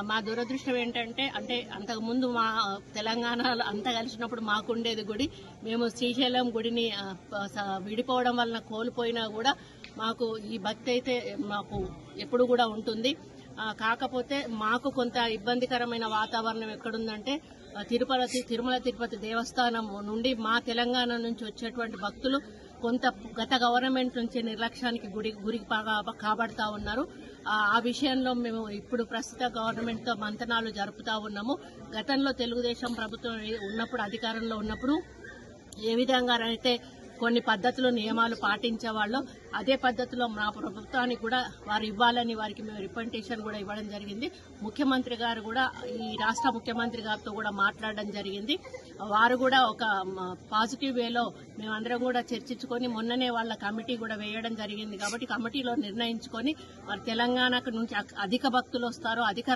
మా దురదృష్టం ఏంటంటే అంతకుముందు మా తెలంగాణలో అంతా కలిసినప్పుడు మాకుండేది గుడి. మేము శ్రీశైలం గుడిని విడిపోవడం వలన కోల్పోయినా కూడా మాకు ఈ భక్తి అయితే మాకు ఎప్పుడు కూడా ఉంటుంది. కాకపోతే మాకు కొంత ఇబ్బందికరమైన వాతావరణం ఎక్కడుందంటే తిరుమల తిరుపతి దేవస్థానం నుండి మా తెలంగాణ నుంచి వచ్చేటువంటి భక్తులు కొంత గత గవర్నమెంట్ నుంచి నిర్లక్ష్యానికి గురికి కాబడతా ఉన్నారు. ఆ విషయంలో మేము ఇప్పుడు ప్రస్తుత గవర్నమెంట్ తో మంతనాలు జరుపుతా ఉన్నాము. గతంలో తెలుగుదేశం ప్రభుత్వం ఉన్నప్పుడు అధికారంలో ఉన్నప్పుడు ఏ విధంగానైతే కొన్ని పద్ధతులు నియమాలు పాటించేవాళ్ళు అదే పద్ధతిలో మా ప్రభుత్వానికి కూడా వారు ఇవ్వాలని వారికి మేము రిప్రజెంటేషన్ కూడా ఇవ్వడం జరిగింది. ముఖ్యమంత్రి గారు కూడా ఈ రాష్ట్ర ముఖ్యమంత్రి గారితో కూడా మాట్లాడడం జరిగింది. వారు కూడా ఒక పాజిటివ్ వేలో మేమందరం కూడా చర్చించుకొని మొన్ననే వాళ్ళ కమిటీ కూడా వేయడం జరిగింది. కాబట్టి కమిటీలో నిర్ణయించుకొని వారు తెలంగాణకు నుంచి అధిక భక్తులు వస్తారు, అధిక